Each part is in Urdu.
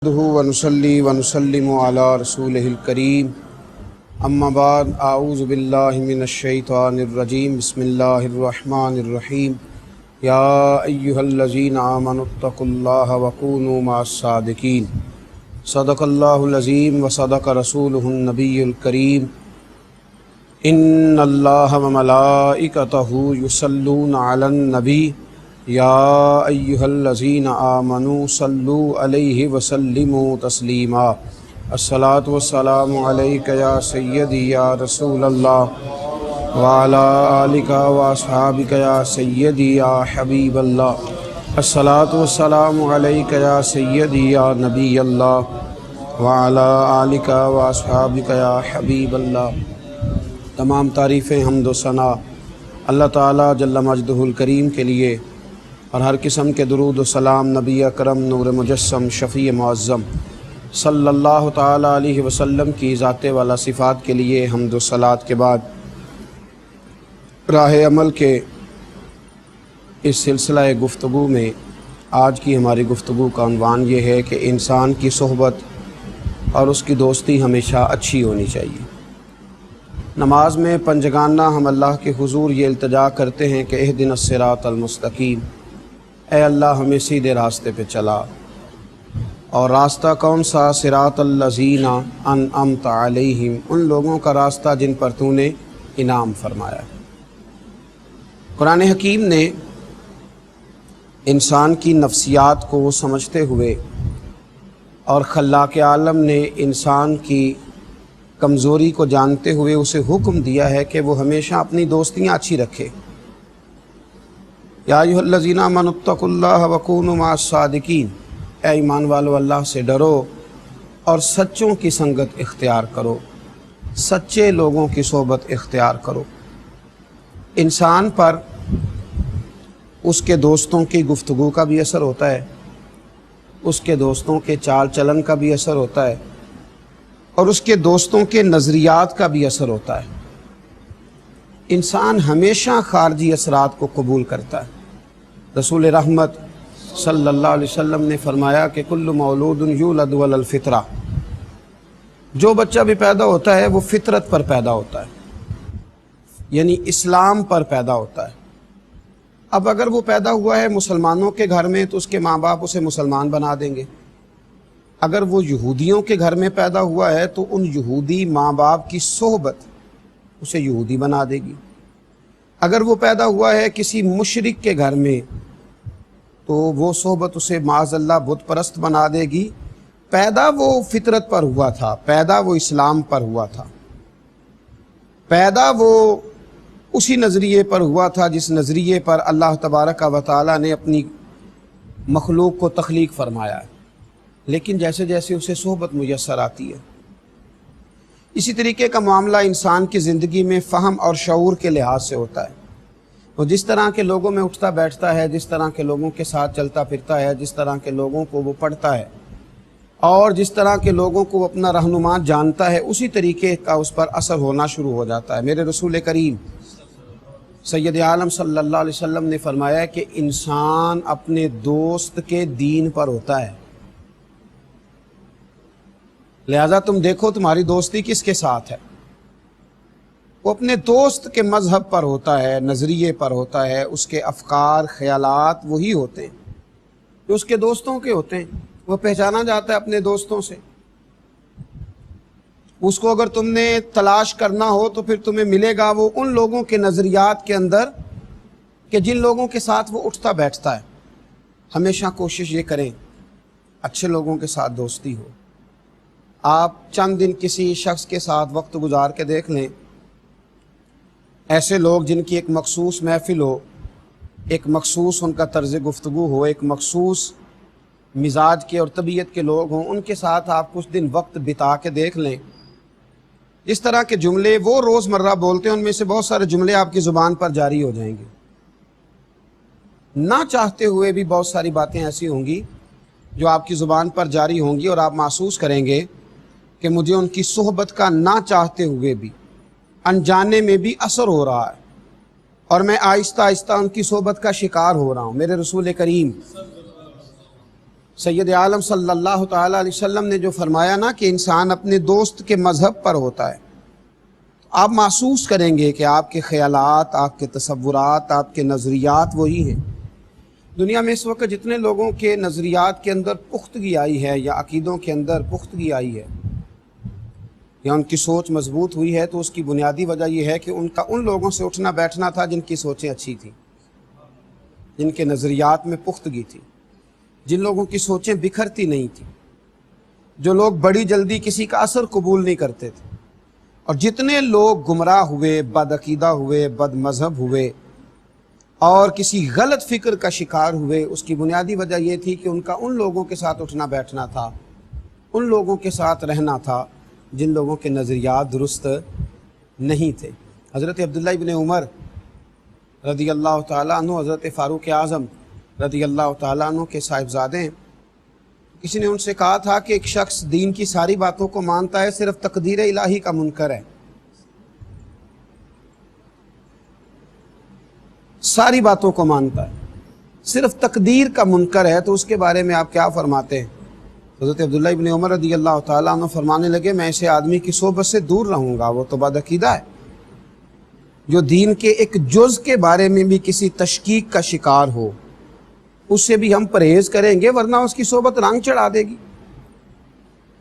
ونصلي ونسلم على رسوله الكريم اما بعد اعوذ باللہ من الشیطان الرجیم بسم اللہ الرحمن الرحیم یا ایہا الذین آمنوا اتقوا اللہ وکونوا مع الصادقین صدق اللہ العظیم وصدق رسولہ النبی الکریم ان اللہ وملائکتہ یصلون علی النبی یا ایہا الذین آمنوا صلوا علیہ وسلموا تسلیما الصلاۃ والسلام علیک یا سیدی یا رسول اللہ وعلی آلک واصحابک یا سیدی یا حبیب اللہ الصلاۃ والسلام علیک یا سیدی یا نبی اللہ وعلی آلک واصحابک یا حبیب اللہ۔ تمام تعریفیں حمد و ثنا اللہ تعالیٰ جل مجدہ الکریم کے لیے، اور ہر قسم کے درود و سلام نبی اکرم نور مجسم شفیع معظم صلی اللہ تعالیٰ علیہ وسلم کی ذات والا صفات کے لیے حمد و صلات کے بعد، راہ عمل کے اس سلسلہ گفتگو میں آج کی ہماری گفتگو کا عنوان یہ ہے کہ انسان کی صحبت اور اس کی دوستی ہمیشہ اچھی ہونی چاہیے۔ نماز میں پنجگانہ ہم اللہ کے حضور یہ التجا کرتے ہیں کہ اہدنا الصراط المستقیم، اے اللہ ہمیں سیدھے راستے پہ چلا۔ اور راستہ کون سا؟ صراط الذین انعمت علیہم، ان لوگوں کا راستہ جن پر تو نے انعام فرمایا۔ قرآن حکیم نے انسان کی نفسیات کو سمجھتے ہوئے اور خلاق عالم نے انسان کی کمزوری کو جانتے ہوئے اسے حکم دیا ہے کہ وہ ہمیشہ اپنی دوستیاں اچھی رکھے۔ یا ایھا الذین آمنوا اتقوا اللہ وکونوا مع الصادقین، اے ایمان والو اللہ سے ڈرو اور سچوں کی سنگت اختیار کرو، سچے لوگوں کی صحبت اختیار کرو۔ انسان پر اس کے دوستوں کی گفتگو کا بھی اثر ہوتا ہے، اس کے دوستوں کے چال چلن کا بھی اثر ہوتا ہے، اور اس کے دوستوں کے نظریات کا بھی اثر ہوتا ہے۔ انسان ہمیشہ خارجی اثرات کو قبول کرتا ہے۔ رسول رحمت صلی اللہ علیہ وسلم نے فرمایا کہ کل مولود یولد علی الفطرہ، جو بچہ بھی پیدا ہوتا ہے وہ فطرت پر پیدا ہوتا ہے، یعنی اسلام پر پیدا ہوتا ہے۔ اب اگر وہ پیدا ہوا ہے مسلمانوں کے گھر میں تو اس کے ماں باپ اسے مسلمان بنا دیں گے۔ اگر وہ یہودیوں کے گھر میں پیدا ہوا ہے تو ان یہودی ماں باپ کی صحبت اسے یہودی بنا دے گی۔ اگر وہ پیدا ہوا ہے کسی مشرک کے گھر میں تو وہ صحبت اسے معاذ اللہ بت پرست بنا دے گی۔ پیدا وہ فطرت پر ہوا تھا، پیدا وہ اسلام پر ہوا تھا، پیدا وہ اسی نظریے پر ہوا تھا جس نظریے پر اللہ تبارک و تعالیٰ نے اپنی مخلوق کو تخلیق فرمایا ہے۔ لیکن جیسے جیسے اسے صحبت میسر آتی ہے، اسی طریقے کا معاملہ انسان کی زندگی میں فہم اور شعور کے لحاظ سے ہوتا ہے۔ وہ جس طرح کے لوگوں میں اٹھتا بیٹھتا ہے، جس طرح کے لوگوں کے ساتھ چلتا پھرتا ہے، جس طرح کے لوگوں کو وہ پڑھتا ہے، اور جس طرح کے لوگوں کو وہ اپنا رہنما جانتا ہے، اسی طریقے کا اس پر اثر ہونا شروع ہو جاتا ہے۔ میرے رسول کریم سید عالم صلی اللہ علیہ وسلم نے فرمایا کہ انسان اپنے دوست کے دین پر ہوتا ہے، لہذا تم دیکھو تمہاری دوستی کس کے ساتھ ہے۔ وہ اپنے دوست کے مذہب پر ہوتا ہے، نظریے پر ہوتا ہے، اس کے افکار خیالات وہی ہوتے ہیں جو اس کے دوستوں کے ہوتے ہیں۔ وہ پہچانا جاتا ہے اپنے دوستوں سے۔ اس کو اگر تم نے تلاش کرنا ہو تو پھر تمہیں ملے گا وہ ان لوگوں کے نظریات کے اندر کہ جن لوگوں کے ساتھ وہ اٹھتا بیٹھتا ہے۔ ہمیشہ کوشش یہ کریں اچھے لوگوں کے ساتھ دوستی ہو۔ آپ چند دن کسی شخص کے ساتھ وقت گزار کے دیکھ لیں، ایسے لوگ جن کی ایک مخصوص محفل ہو، ایک مخصوص ان کا طرز گفتگو ہو، ایک مخصوص مزاج کے اور طبیعت کے لوگ ہوں، ان کے ساتھ آپ کچھ دن وقت بتا کے دیکھ لیں، جس طرح کے جملے وہ روزمرہ بولتے ہیں ان میں سے بہت سارے جملے آپ کی زبان پر جاری ہو جائیں گے۔ نہ چاہتے ہوئے بھی بہت ساری باتیں ایسی ہوں گی جو آپ کی زبان پر جاری ہوں گی، اور آپ محسوس کریں گے کہ مجھے ان کی صحبت کا نہ چاہتے ہوئے بھی، انجانے میں بھی اثر ہو رہا ہے، اور میں آہستہ آہستہ ان کی صحبت کا شکار ہو رہا ہوں۔ میرے رسول کریم سید عالم صلی اللہ تعالیٰ علیہ وسلم نے جو فرمایا نا کہ انسان اپنے دوست کے مذہب پر ہوتا ہے، آپ محسوس کریں گے کہ آپ کے خیالات، آپ کے تصورات، آپ کے نظریات وہی ہیں۔ دنیا میں اس وقت جتنے لوگوں کے نظریات کے اندر پختگی آئی ہے یا عقیدوں کے اندر پختگی آئی ہے یا ان کی سوچ مضبوط ہوئی ہے، تو اس کی بنیادی وجہ یہ ہے کہ ان کا ان لوگوں سے اٹھنا بیٹھنا تھا جن کی سوچیں اچھی تھیں، جن کے نظریات میں پختگی تھی، جن لوگوں کی سوچیں بکھرتی نہیں تھیں، جو لوگ بڑی جلدی کسی کا اثر قبول نہیں کرتے تھے۔ اور جتنے لوگ گمراہ ہوئے، بد عقیدہ ہوئے، بد مذہب ہوئے اور کسی غلط فکر کا شکار ہوئے، اس کی بنیادی وجہ یہ تھی کہ ان کا ان لوگوں کے ساتھ اٹھنا بیٹھنا تھا، ان لوگوں کے ساتھ رہنا تھا جن لوگوں کے نظریات درست نہیں تھے۔ حضرت عبداللہ ابن عمر رضی اللہ تعالیٰ عنہ حضرت فاروق اعظم رضی اللہ تعالیٰ عنہ کے صاحبزادے ہیں۔ کسی نے ان سے کہا تھا کہ ایک شخص دین کی ساری باتوں کو مانتا ہے، صرف تقدیر الہی کا منکر ہے، ساری باتوں کو مانتا ہے، صرف تقدیر کا منکر ہے، تو اس کے بارے میں آپ کیا فرماتے ہیں؟ حضرت عبداللہ ابن عمر رضی اللہ تعالیٰ عنہ فرمانے لگے، میں ایسے آدمی کی صحبت سے دور رہوں گا، وہ تو بد عقیدہ ہے، جو دین کے ایک جز کے بارے میں بھی کسی تشکیک کا شکار ہو، اس سے بھی ہم پرہیز کریں گے، ورنہ اس کی صحبت رنگ چڑھا دے گی،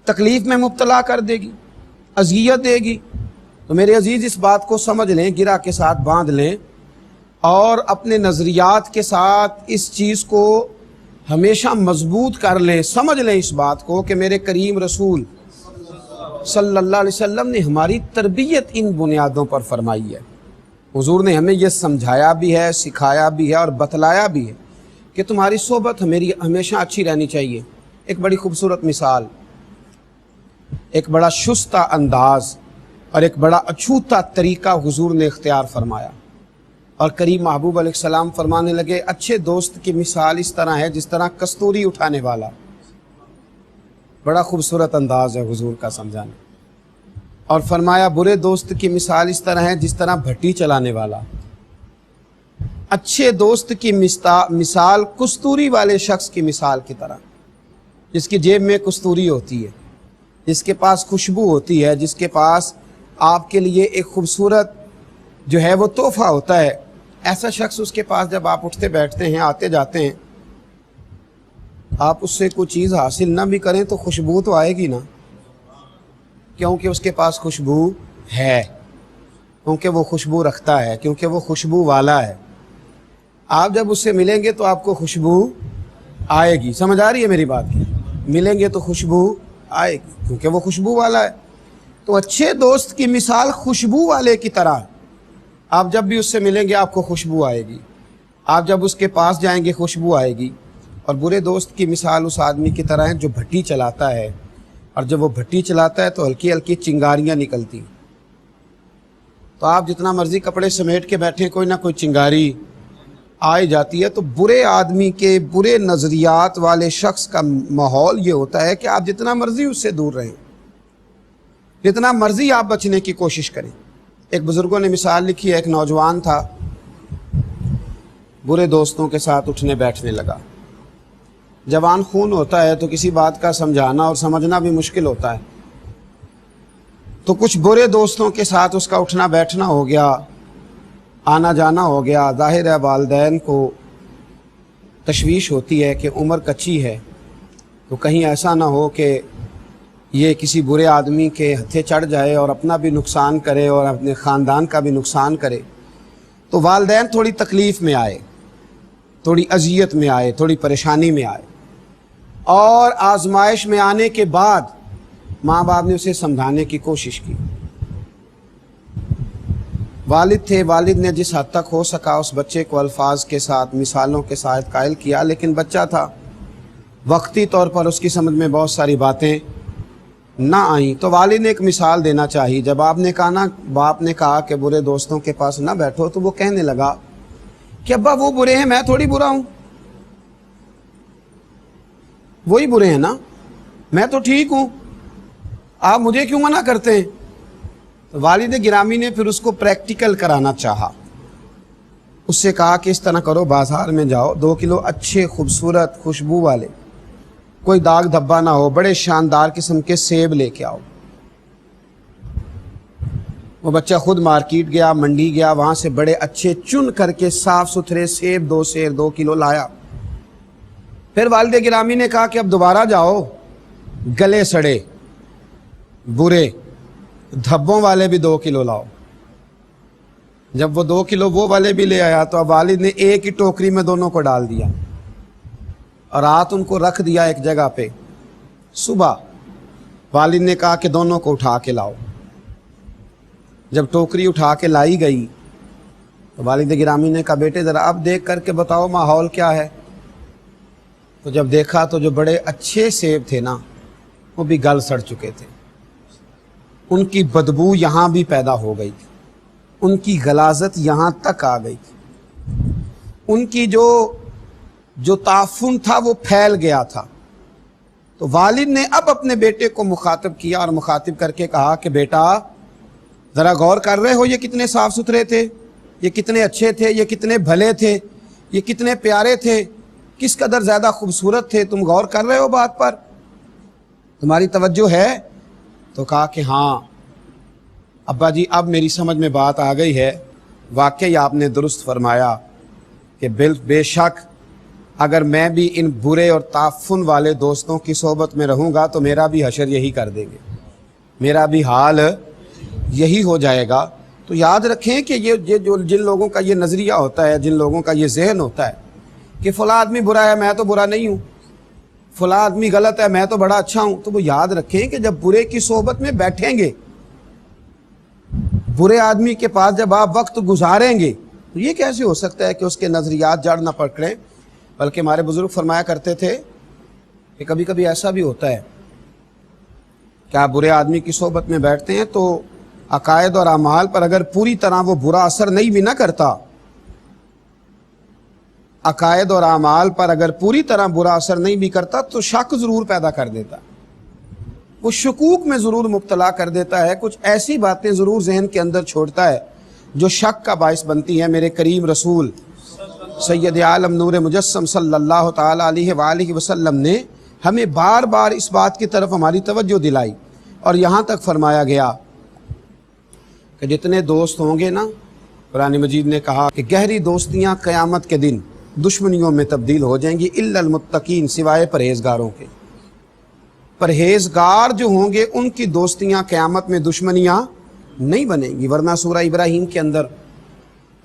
تکلیف میں مبتلا کر دے گی، اذیت دے گی۔ تو میرے عزیز اس بات کو سمجھ لیں، گرہ کے ساتھ باندھ لیں اور اپنے نظریات کے ساتھ اس چیز کو ہمیشہ مضبوط کر لیں، سمجھ لیں اس بات کو کہ میرے کریم رسول صلی اللہ علیہ وسلم نے ہماری تربیت ان بنیادوں پر فرمائی ہے۔ حضور نے ہمیں یہ سمجھایا بھی ہے، سکھایا بھی ہے اور بتلایا بھی ہے کہ تمہاری صحبت ہمیشہ اچھی رہنی چاہیے۔ ایک بڑی خوبصورت مثال، ایک بڑا شستہ انداز اور ایک بڑا اچھوتا طریقہ حضور نے اختیار فرمایا، اور کریم محبوب علیہ السلام فرمانے لگے، اچھے دوست کی مثال اس طرح ہے جس طرح کستوری اٹھانے والا۔ بڑا خوبصورت انداز ہے حضور کا سمجھانے، اور فرمایا برے دوست کی مثال اس طرح ہے جس طرح بھٹی چلانے والا۔ اچھے دوست کی مثال کستوری والے شخص کی مثال کی طرح، جس کی جیب میں کستوری ہوتی ہے، جس کے پاس خوشبو ہوتی ہے، جس کے پاس آپ کے لیے ایک خوبصورت جو ہے وہ تحفہ ہوتا ہے۔ ایسا شخص اس کے پاس جب آپ اٹھتے بیٹھتے ہیں، آتے جاتے ہیں، آپ اس سے کوئی چیز حاصل نہ بھی کریں تو خوشبو تو آئے گی نا، کیونکہ اس کے پاس خوشبو ہے، کیونکہ وہ خوشبو رکھتا ہے، کیونکہ وہ خوشبو والا ہے۔ آپ جب اس سے ملیں گے تو آپ کو خوشبو آئے گی۔ سمجھ آ رہی ہے میری بات کی؟ ملیں گے تو خوشبو آئے گی کیونکہ وہ خوشبو والا ہے۔ تو اچھے دوست کی مثال خوشبو والے کی طرح، آپ جب بھی اس سے ملیں گے آپ کو خوشبو آئے گی، آپ جب اس کے پاس جائیں گے خوشبو آئے گی۔ اور برے دوست کی مثال اس آدمی کی طرح ہے جو بھٹی چلاتا ہے، اور جب وہ بھٹی چلاتا ہے تو ہلکی ہلکی چنگاریاں نکلتی، تو آپ جتنا مرضی کپڑے سمیٹ کے بیٹھیں کوئی نہ کوئی چنگاری آئی جاتی ہے۔ تو برے آدمی کے، برے نظریات والے شخص کا ماحول یہ ہوتا ہے کہ آپ جتنا مرضی اس سے دور رہیں، جتنا مرضی آپ بچنے کی کوشش کریں۔ ایک بزرگوں نے مثال لکھی ہے، ایک نوجوان تھا، برے دوستوں کے ساتھ اٹھنے بیٹھنے لگا۔ جوان خون ہوتا ہے تو کسی بات کا سمجھانا اور سمجھنا بھی مشکل ہوتا ہے، تو کچھ برے دوستوں کے ساتھ اس کا اٹھنا بیٹھنا ہو گیا، آنا جانا ہو گیا۔ ظاہر ہے والدین کو تشویش ہوتی ہے کہ عمر کچی ہے، تو کہیں ایسا نہ ہو کہ یہ کسی برے آدمی کے ہتھے چڑھ جائے اور اپنا بھی نقصان کرے اور اپنے خاندان کا بھی نقصان کرے۔ تو والدین تھوڑی تکلیف میں آئے، تھوڑی اذیت میں آئے، تھوڑی پریشانی میں آئے، اور آزمائش میں آنے کے بعد ماں باپ نے اسے سمجھانے کی کوشش کی۔ والد تھے، والد نے جس حد تک ہو سکا اس بچے کو الفاظ کے ساتھ، مثالوں کے ساتھ قائل کیا، لیکن بچہ تھا، وقتی طور پر اس کی سمجھ میں بہت ساری باتیں نہ آئیں۔ تو والد نے ایک مثال دینا چاہی۔ جب باپ نے کہا کہ برے دوستوں کے پاس نہ بیٹھو، تو وہ کہنے لگا کہ ابا وہ برے ہیں، میں تھوڑی برا ہوں، وہی برے ہیں نا، میں تو ٹھیک ہوں، آپ مجھے کیوں منع کرتے ہیں؟ تو والد گرامی نے پھر اس کو پریکٹیکل کرانا چاہا۔ اس سے کہا کہ اس طرح کرو، بازار میں جاؤ، 2 کلو اچھے خوبصورت خوشبو والے کوئی داغ دھبا نہ ہو، بڑے شاندار قسم کے سیب لے کے آؤ۔ وہ بچہ خود مارکیٹ گیا، منڈی گیا، وہاں سے بڑے اچھے چن کر کے صاف ستھرے سیب 2 کلو لایا۔ پھر والد گرامی نے کہا کہ اب دوبارہ جاؤ، گلے سڑے برے دھبوں والے بھی 2 کلو لاؤ۔ جب وہ 2 کلو وہ والے بھی لے آیا تو اب والد نے ایک ہی ٹوکری میں دونوں کو ڈال دیا اور رات ان کو رکھ دیا ایک جگہ پہ۔ صبح والد نے کہا کہ دونوں کو اٹھا کے لاؤ۔ جب ٹوکری اٹھا کے لائی گئی تو والد گرامی نے کہا بیٹے ذرا اب دیکھ کر کے بتاؤ ماحول کیا ہے۔ تو جب دیکھا تو جو بڑے اچھے سیب تھے نا وہ بھی گل سڑ چکے تھے، ان کی بدبو یہاں بھی پیدا ہو گئی تھی، ان کی غلاظت یہاں تک آ گئی تھی، ان کی جو تعفن تھا وہ پھیل گیا تھا۔ تو والد نے اب اپنے بیٹے کو مخاطب کیا اور مخاطب کر کے کہا کہ بیٹا ذرا غور کر رہے ہو یہ کتنے صاف ستھرے تھے، یہ کتنے اچھے تھے، یہ کتنے بھلے تھے، یہ کتنے پیارے تھے، کس قدر زیادہ خوبصورت تھے، تم غور کر رہے ہو بات پر، تمہاری توجہ ہے؟ تو کہا کہ ہاں ابا جی اب میری سمجھ میں بات آ گئی ہے، واقعی آپ نے درست فرمایا کہ بے شک اگر میں بھی ان برے اور تعفن والے دوستوں کی صحبت میں رہوں گا تو میرا بھی حشر یہی کر دیں گے، میرا بھی حال یہی ہو جائے گا۔ تو یاد رکھیں کہ یہ جن لوگوں کا یہ نظریہ ہوتا ہے، جن لوگوں کا یہ ذہن ہوتا ہے کہ فلاں آدمی برا ہے میں تو برا نہیں ہوں، فلاں آدمی غلط ہے میں تو بڑا اچھا ہوں، تو وہ یاد رکھیں کہ جب برے کی صحبت میں بیٹھیں گے، برے آدمی کے پاس جب آپ وقت گزاریں گے تو یہ کیسے ہو سکتا ہے کہ اس کے نظریات جڑ نہ پکڑیں؟ بلکہ ہمارے بزرگ فرمایا کرتے تھے کہ کبھی کبھی ایسا بھی ہوتا ہے کہ آپ برے آدمی کی صحبت میں بیٹھتے ہیں تو عقائد اور اعمال پر اگر پوری طرح وہ برا اثر نہیں بھی نہ کرتا، عقائد اور اعمال پر اگر پوری طرح برا اثر نہیں بھی کرتا تو شک ضرور پیدا کر دیتا، وہ شکوک میں ضرور مبتلا کر دیتا ہے، کچھ ایسی باتیں ضرور ذہن کے اندر چھوڑتا ہے جو شک کا باعث بنتی ہیں۔ میرے کریم رسول سید عالم نور مجسم صلی اللہ تعالیٰ علیہ وآلہ وسلم نے ہمیں بار بار اس بات کی طرف ہماری توجہ دلائی اور یہاں تک فرمایا گیا کہ جتنے دوست ہوں گے نا، قرآن مجید نے کہا کہ گہری دوستیاں قیامت کے دن دشمنیوں میں تبدیل ہو جائیں گی، الا المتقین، سوائے پرہیزگاروں کے۔ پرہیزگار جو ہوں گے ان کی دوستیاں قیامت میں دشمنیاں نہیں بنیں گی، ورنہ سورہ ابراہیم کے اندر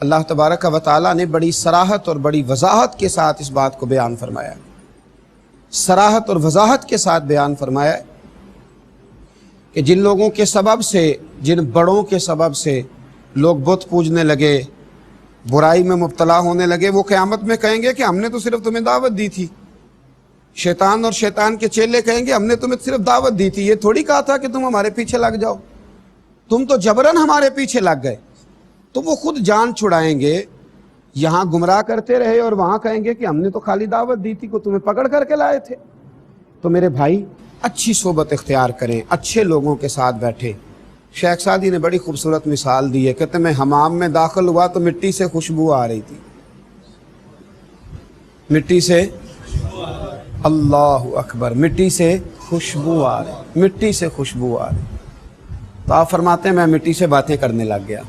اللہ تبارک و تعالیٰ نے بڑی صراحت اور بڑی وضاحت کے ساتھ اس بات کو بیان فرمایا، صراحت اور وضاحت کے ساتھ بیان فرمایا کہ جن لوگوں کے سبب سے، جن بڑوں کے سبب سے لوگ بت پوجنے لگے، برائی میں مبتلا ہونے لگے، وہ قیامت میں کہیں گے کہ ہم نے تو صرف تمہیں دعوت دی تھی۔ شیطان اور شیطان کے چیلے کہیں گے ہم نے تمہیں صرف دعوت دی تھی، یہ تھوڑی کہا تھا کہ تم ہمارے پیچھے لگ جاؤ، تم تو جبراً ہمارے پیچھے لگ گئے۔ تو وہ خود جان چھڑائیں گے، یہاں گمراہ کرتے رہے اور وہاں کہیں گے کہ ہم نے تو خالی دعوت دی تھی، کو تمہیں پکڑ کر کے لائے تھے۔ تو میرے بھائی اچھی صحبت اختیار کریں، اچھے لوگوں کے ساتھ بیٹھیں۔ شیخ سعدی نے بڑی خوبصورت مثال دی ہے، کہتے میں حمام میں داخل ہوا تو مٹی سے خوشبو آ رہی تھی، مٹی سے، اللہ اکبر، مٹی سے خوشبو آ رہی، مٹی سے خوشبو آ رہی۔ تو آپ فرماتے ہیں میں مٹی سے باتیں کرنے لگ گیا،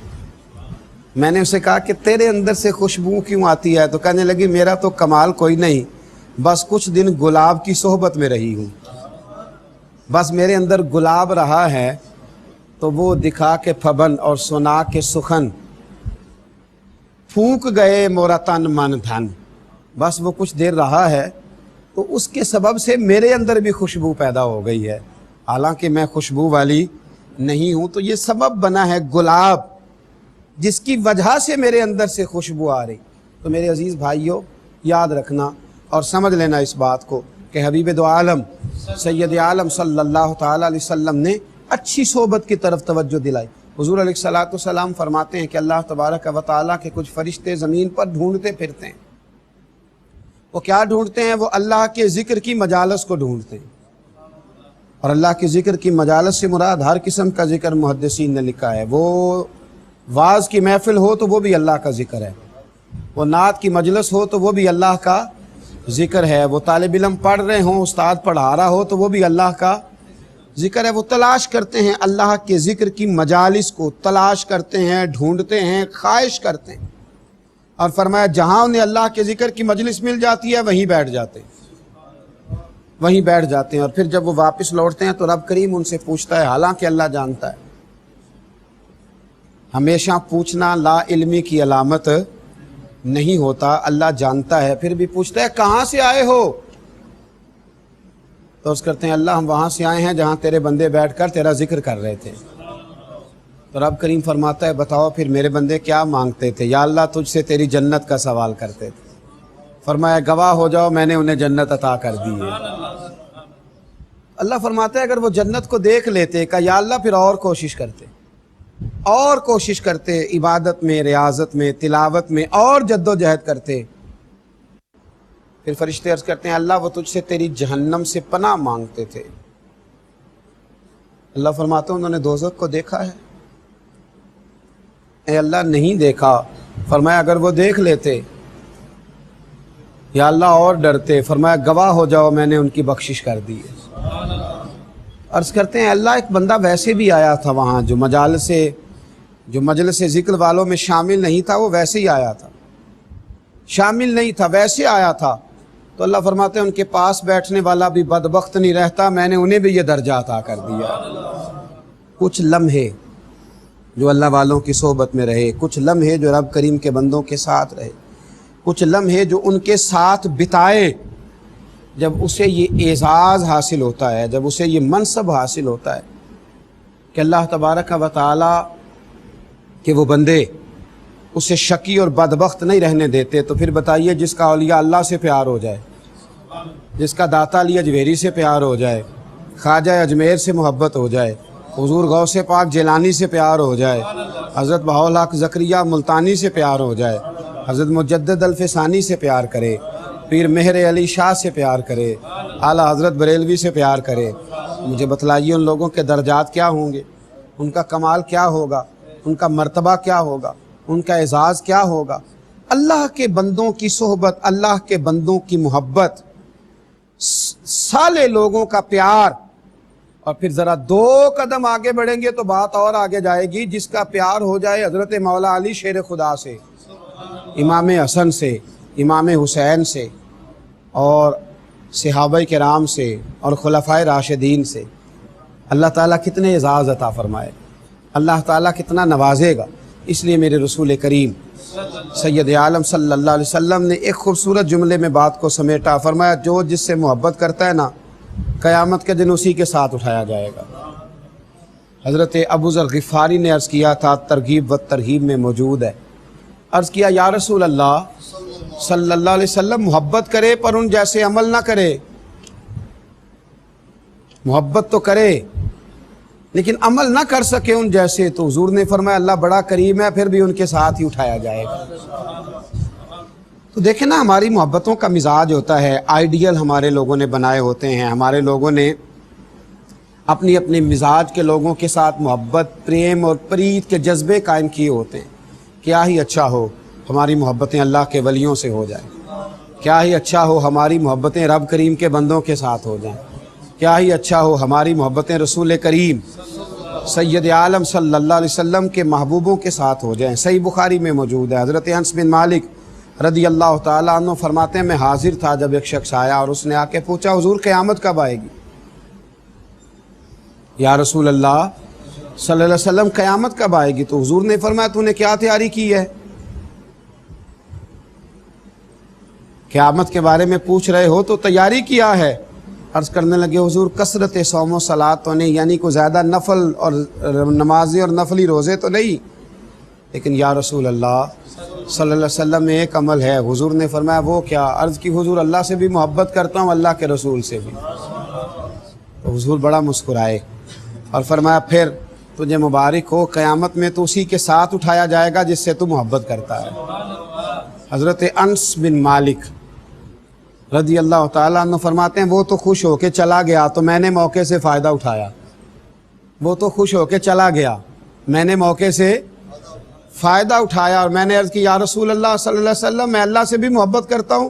میں نے اسے کہا کہ تیرے اندر سے خوشبو کیوں آتی ہے؟ تو کہنے لگی میرا تو کمال کوئی نہیں، بس کچھ دن گلاب کی صحبت میں رہی ہوں، بس میرے اندر گلاب رہا ہے تو وہ دکھا کے پھبن اور سنا کے سخن، پھونک گئے مورا تن من دھن، بس وہ کچھ دیر رہا ہے تو اس کے سبب سے میرے اندر بھی خوشبو پیدا ہو گئی ہے، حالانکہ میں خوشبو والی نہیں ہوں۔ تو یہ سبب بنا ہے گلاب جس کی وجہ سے میرے اندر سے خوشبو آ رہی۔ تو میرے عزیز بھائیوں یاد رکھنا اور سمجھ لینا اس بات کو کہ حبیب دو عالم سید عالم صلی اللہ تعالیٰ علیہ وسلم نے اچھی صحبت کی طرف توجہ دلائی۔ حضور علیہ الصلوۃ والسلام فرماتے ہیں کہ اللہ تبارک و تعالیٰ کے کچھ فرشتے زمین پر ڈھونڈتے پھرتے ہیں، وہ کیا ڈھونڈتے ہیں؟ وہ اللہ کے ذکر کی مجالس کو ڈھونڈتے ہیں، اور اللہ کے ذکر کی مجالس سے مراد ہر قسم کا ذکر محدثین نے لکھا ہے، وہ واعظ کی محفل ہو تو وہ بھی اللہ کا ذکر ہے، وہ نعت کی مجلس ہو تو وہ بھی اللہ کا ذکر ہے، وہ طالب علم پڑھ رہے ہوں، استاد پڑھا رہا ہو تو وہ بھی اللہ کا ذکر ہے، وہ تلاش کرتے ہیں اللہ کے ذکر کی مجالس کو، تلاش کرتے ہیں، ڈھونڈتے ہیں، خواہش کرتے ہیں، اور فرمایا جہاں انہیں اللہ کے ذکر کی مجلس مل جاتی ہے وہیں بیٹھ جاتے ہیں، وہیں بیٹھ جاتے ہیں، اور پھر جب وہ واپس لوٹتے ہیں تو رب کریم ان سے پوچھتا ہے، حالانکہ اللہ جانتا ہے، ہمیشہ پوچھنا لا علمی کی علامت نہیں ہوتا، اللہ جانتا ہے، پھر بھی پوچھتا ہے کہاں سے آئے ہو؟ تو اس کرتے ہیں اللہ ہم وہاں سے آئے ہیں جہاں تیرے بندے بیٹھ کر تیرا ذکر کر رہے تھے۔ تو رب کریم فرماتا ہے بتاؤ پھر میرے بندے کیا مانگتے تھے؟ یا اللہ تجھ سے تیری جنت کا سوال کرتے تھے۔ فرمایا گواہ ہو جاؤ میں نے انہیں جنت عطا کر دی ہے۔ اللہ فرماتا ہے اگر وہ جنت کو دیکھ لیتے کہ یا اللہ پھر اور کوشش کرتے، اور کوشش کرتے، عبادت میں، ریاضت میں، تلاوت میں اور جد و جہد کرتے۔ پھر فرشتے عرض کرتے ہیں اللہ وہ تجھ سے تیری جہنم سے پناہ مانگتے تھے۔ اللہ فرماتا ہے انہوں نے دوزخ کو دیکھا ہے؟ اے اللہ نہیں دیکھا۔ فرمایا اگر وہ دیکھ لیتے یا اللہ اور ڈرتے؟ فرمایا گواہ ہو جاؤ میں نے ان کی بخشش کر دی ہے۔ عرض کرتے ہیں اللہ ایک بندہ ویسے بھی آیا تھا وہاں جو مجلس ذکر والوں میں شامل نہیں تھا، وہ ویسے ہی آیا تھا، شامل نہیں تھا، ویسے آیا تھا۔ تو اللہ فرماتے ہیں ان کے پاس بیٹھنے والا بھی بدبخت نہیں رہتا، میں نے انہیں بھی یہ درجہ عطا کر دیا۔ کچھ لمحے جو اللہ والوں کی صحبت میں رہے، کچھ لمحے جو رب کریم کے بندوں کے ساتھ رہے، کچھ لمحے جو ان کے ساتھ بتائے، جب اسے یہ اعزاز حاصل ہوتا ہے، جب اسے یہ منصب حاصل ہوتا ہے کہ اللہ تبارک و تعالی کہ وہ بندے اسے شقی اور بدبخت نہیں رہنے دیتے، تو پھر بتائیے جس کا اولیاء اللہ سے پیار ہو جائے، جس کا داتا علی اجمیری سے پیار ہو جائے، خواجہ اجمیر سے محبت ہو جائے، حضور غوث پاک جیلانی سے پیار ہو جائے، حضرت بہاءالحق زکریا ملتانی سے پیار ہو جائے، حضرت مجدد الفسانی سے پیار کرے، پیر مہر علی شاہ سے پیار کرے، اعلیٰ حضرت بریلوی سے پیار کرے، مجھے بتلائیے ان لوگوں کے درجات کیا ہوں گے، ان کا کمال کیا ہوگا، ان کا مرتبہ کیا ہوگا، ان کا اعزاز کیا ہوگا۔ اللہ کے بندوں کی صحبت، اللہ کے بندوں کی محبت، سالے لوگوں کا پیار، اور پھر ذرا دو قدم آگے بڑھیں گے تو بات اور آگے جائے گی، جس کا پیار ہو جائے حضرت مولا علی شیر خدا سے، امام حسن سے، امام حسین سے، اور صحابہ کرام سے، اور خلفائے راشدین سے، اللہ تعالیٰ کتنے اعزاز عطا فرمائے، اللہ تعالیٰ کتنا نوازے گا۔ اس لیے میرے رسول کریم سید عالم صلی اللہ علیہ وسلم نے ایک خوبصورت جملے میں بات کو سمیٹا، فرمایا جو جس سے محبت کرتا ہے نا قیامت کے دن اسی کے ساتھ اٹھایا جائے گا۔ حضرت ابو ذر غفاری نے عرض کیا تھا، ترغیب و ترہیب میں موجود ہے، عرض کیا یا رسول اللہ صلی اللہ علیہ وسلم محبت کرے پر ان جیسے عمل نہ کرے، محبت تو کرے لیکن عمل نہ کر سکے ان جیسے، تو حضور نے فرمایا اللہ بڑا کریم ہے پھر بھی ان کے ساتھ ہی اٹھایا جائے گا۔ تو دیکھیں نا ہماری محبتوں کا مزاج ہوتا ہے، آئیڈیل ہمارے لوگوں نے بنائے ہوتے ہیں، ہمارے لوگوں نے اپنی اپنے مزاج کے لوگوں کے ساتھ محبت، پریم اور پریت کے جذبے قائم کیے ہوتے ہیں۔ کیا ہی اچھا ہو ہماری محبتیں اللہ کے ولیوں سے ہو جائیں، کیا ہی اچھا ہو ہماری محبتیں رب کریم کے بندوں کے ساتھ ہو جائیں، کیا ہی اچھا ہو ہماری محبتیں رسول کریم سید عالم صلی اللہ علیہ وسلم کے محبوبوں کے ساتھ ہو جائیں۔ صحیح بخاری میں موجود ہے، حضرت انس بن مالک رضی اللہ تعالیٰ عنہ فرماتے ہیں میں حاضر تھا جب ایک شخص آیا اور اس نے آ کے پوچھا حضور قیامت کب آئے گی؟ یا رسول اللہ صلی اللہ علیہ وسلم قیامت کب آئے گی؟ تو حضور نے فرمایا تو نے کیا تیاری کی ہے؟ قیامت کے بارے میں پوچھ رہے ہو تو تیاری کیا ہے؟ عرض کرنے لگے حضور کثرت صوم و صلاۃ تو نہیں، یعنی کوئی زیادہ نفل اور نمازیں اور نفلی روزے تو نہیں، لیکن یا رسول اللہ صلی اللہ علیہ وسلم میں ایک عمل ہے۔ حضور نے فرمایا وہ کیا؟ عرض کی حضور اللہ سے بھی محبت کرتا ہوں، اللہ کے رسول سے بھی۔ تو حضور بڑا مسکرائے اور فرمایا پھر تجھے مبارک ہو، قیامت میں تو اسی کے ساتھ اٹھایا جائے گا جس سے تو محبت کرتا ہے۔ حضرت انس بن مالک رضی اللہ تعالیٰ عنہ فرماتے ہیں وہ تو خوش ہو کے چلا گیا تو میں نے موقع سے فائدہ اٹھایا، وہ تو خوش ہو کے چلا گیا میں نے موقع سے فائدہ اٹھایا، اور میں نے عرض کی یا رسول اللہ صلی اللہ علیہ وسلم میں اللہ سے بھی محبت کرتا ہوں،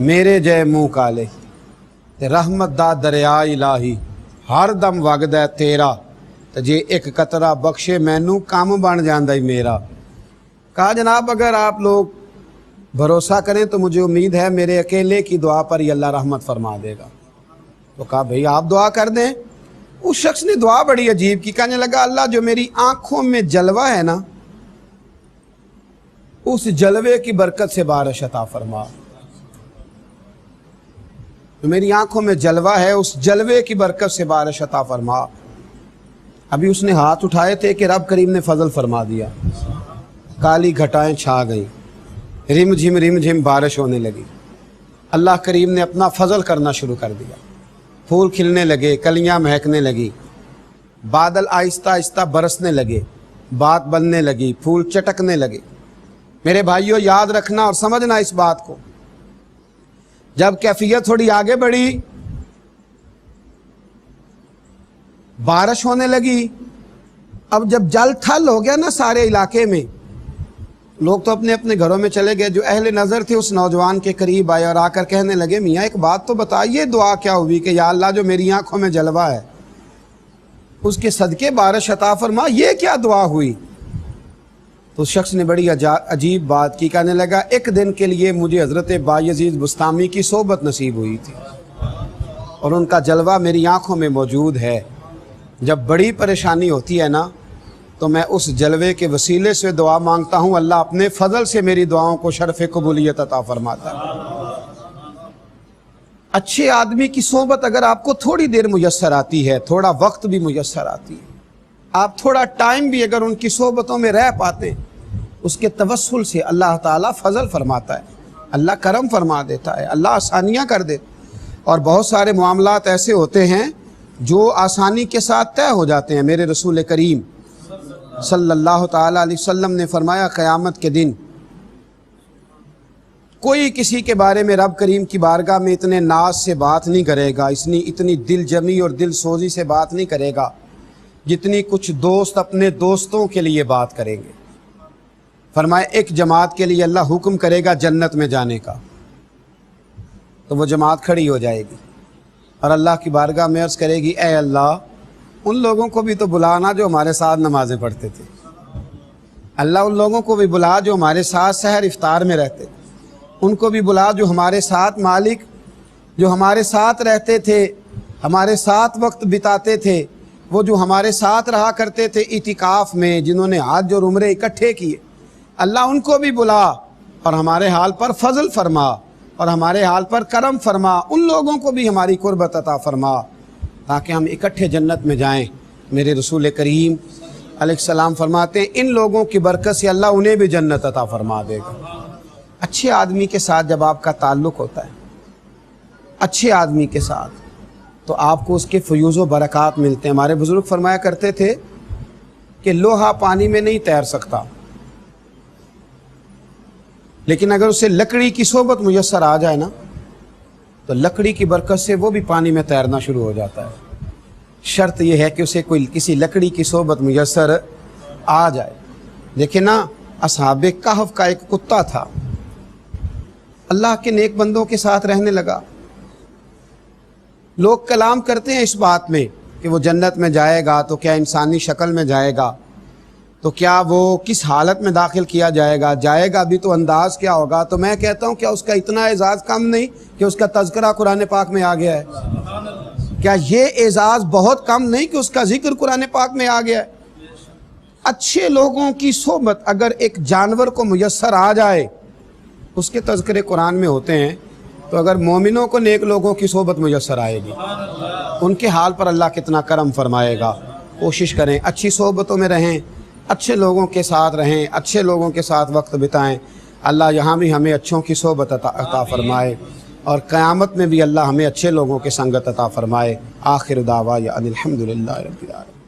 میرے جے منہ کالے تے رحمت دا دریا الہی ہر دم وگدا تیرا تے جے ایک قطرہ بخشے مینوں کام بن جاندا ہی میرا۔ کہا جناب اگر آپ لوگ بھروسہ کریں تو مجھے امید ہے میرے اکیلے کی دعا پر ہی اللہ رحمت فرما دے گا۔ تو کہا بھئی آپ دعا کر دیں۔ اس شخص نے دعا بڑی عجیب کی، کہنے لگا اللہ جو میری آنکھوں میں جلوہ ہے نا اس جلوے کی برکت سے بارش عطا فرما۔ جو میری آنکھوں میں جلوہ ہے اس جلوے کی برکت سے بارش عطا فرما۔ ابھی اس نے ہاتھ اٹھائے تھے کہ رب کریم نے فضل فرما دیا، کالی گھٹائیں چھا گئیں، رم جھم بارش ہونے لگی۔ اللہ کریم نے اپنا فضل کرنا شروع کر دیا، پھول کھلنے لگے، کلیاں مہکنے لگی، بادل آہستہ آہستہ برسنے لگے، بات بننے لگی، پھول چٹکنے لگے۔ میرے بھائیوں یاد رکھنا اور سمجھنا اس بات کو، جب کیفیت تھوڑی آگے بڑھی، بارش ہونے لگی، اب جب جل تھل ہو گیا نا سارے علاقے میں، لوگ تو اپنے اپنے گھروں میں چلے گئے۔ جو اہل نظر تھے اس نوجوان کے قریب آئے اور آ کر کہنے لگے میاں ایک بات تو بتائیے، دعا کیا ہوئی کہ یا اللہ جو میری آنکھوں میں جلوہ ہے اس کے صدقے بارش عطا فرما، یہ کیا دعا ہوئی؟ تو اس شخص نے بڑی عجیب بات کی، کہنے لگا ایک دن کے لیے مجھے حضرت بایزید بستامی کی صحبت نصیب ہوئی تھی اور ان کا جلوہ میری آنکھوں میں موجود ہے۔ جب بڑی پریشانی ہوتی ہے نا تو میں اس جلوے کے وسیلے سے دعا مانگتا ہوں، اللہ اپنے فضل سے میری دعاؤں کو شرف قبولیت عطا فرماتا ہے۔ اچھے آدمی کی صحبت اگر آپ کو تھوڑی دیر میسر آتی ہے، تھوڑا وقت بھی میسر آتی ہے، آپ تھوڑا ٹائم بھی اگر ان کی صحبتوں میں رہ پاتے ہیں، اس کے توسل سے اللہ تعالیٰ فضل فرماتا ہے، اللہ کرم فرما دیتا ہے، اللہ آسانیاں کر دیتا ہے۔ اور بہت سارے معاملات ایسے ہوتے ہیں جو آسانی کے ساتھ طے ہو جاتے ہیں۔ میرے رسول کریم صلی اللہ تعالیٰ علیہ وسلم نے فرمایا قیامت کے دن کوئی کسی کے بارے میں رب کریم کی بارگاہ میں اتنے ناز سے بات نہیں کرے گا، اتنی دل جمی اور دل سوزی سے بات نہیں کرے گا جتنی کچھ دوست اپنے دوستوں کے لیے بات کریں گے۔ فرمایا ایک جماعت کے لیے اللہ حکم کرے گا جنت میں جانے کا، تو وہ جماعت کھڑی ہو جائے گی اور اللہ کی بارگاہ میں عرض کرے گی اے اللہ ان لوگوں کو بھی تو بلانا جو ہمارے ساتھ نمازیں پڑھتے تھے، اللہ ان لوگوں کو بھی بلا جو ہمارے ساتھ سحر افطار میں رہتے، ان کو بھی بلا جو ہمارے ساتھ مالک جو ہمارے ساتھ رہتے تھے، ہمارے ساتھ وقت بتاتے تھے، وہ جو ہمارے ساتھ رہا کرتے تھے اعتکاف میں، جنہوں نے حج اور عمرے اکٹھے کیے، اللہ ان کو بھی بلا اور ہمارے حال پر فضل فرما اور ہمارے حال پر کرم فرما، ان لوگوں کو بھی ہماری قربت عطا فرما تاکہ ہم اکٹھے جنت میں جائیں۔ میرے رسول کریم علیہ السلام فرماتے ہیں ان لوگوں کی برکت سے اللہ انہیں بھی جنت عطا فرما دے گا۔ اچھے آدمی کے ساتھ جب آپ کا تعلق ہوتا ہے، اچھے آدمی کے ساتھ، تو آپ کو اس کے فیوز و برکات ملتے ہیں۔ ہمارے بزرگ فرمایا کرتے تھے کہ لوہا پانی میں نہیں تیر سکتا، لیکن اگر اسے لکڑی کی صحبت میسر آ جائے نا تو لکڑی کی برکت سے وہ بھی پانی میں تیرنا شروع ہو جاتا ہے۔ شرط یہ ہے کہ اسے کسی لکڑی کی صحبت میسر آ جائے۔ دیکھیں نا اصحاب کہف کا ایک کتا تھا، اللہ کے نیک بندوں کے ساتھ رہنے لگا۔ لوگ کلام کرتے ہیں اس بات میں کہ وہ جنت میں جائے گا تو کیا انسانی شکل میں جائے گا، تو کیا وہ کس حالت میں داخل کیا جائے گا بھی تو انداز کیا ہوگا؟ تو میں کہتا ہوں کیا اس کا اتنا اعزاز کم نہیں کہ اس کا تذکرہ قرآن پاک میں آ گیا ہے؟ کیا یہ اعزاز بہت کم نہیں کہ اس کا ذکر قرآن پاک میں آ گیا ہے؟ اچھے لوگوں کی صحبت اگر ایک جانور کو میسر آ جائے، اس کے تذکرے قرآن میں ہوتے ہیں، تو اگر مومنوں کو نیک لوگوں کی صحبت میسر آئے گی، ان کے حال پر اللہ کتنا کرم فرمائے گا۔ کوشش کریں اچھی صحبتوں میں رہیں، اچھے لوگوں کے ساتھ رہیں، اچھے لوگوں کے ساتھ وقت بتائیں۔ اللہ یہاں بھی ہمیں اچھوں کی صحبت عطا فرمائے اور قیامت میں بھی اللہ ہمیں اچھے لوگوں کے سنگت عطا فرمائے۔ آخر دعوانا ان الحمد للہ رب العالمین۔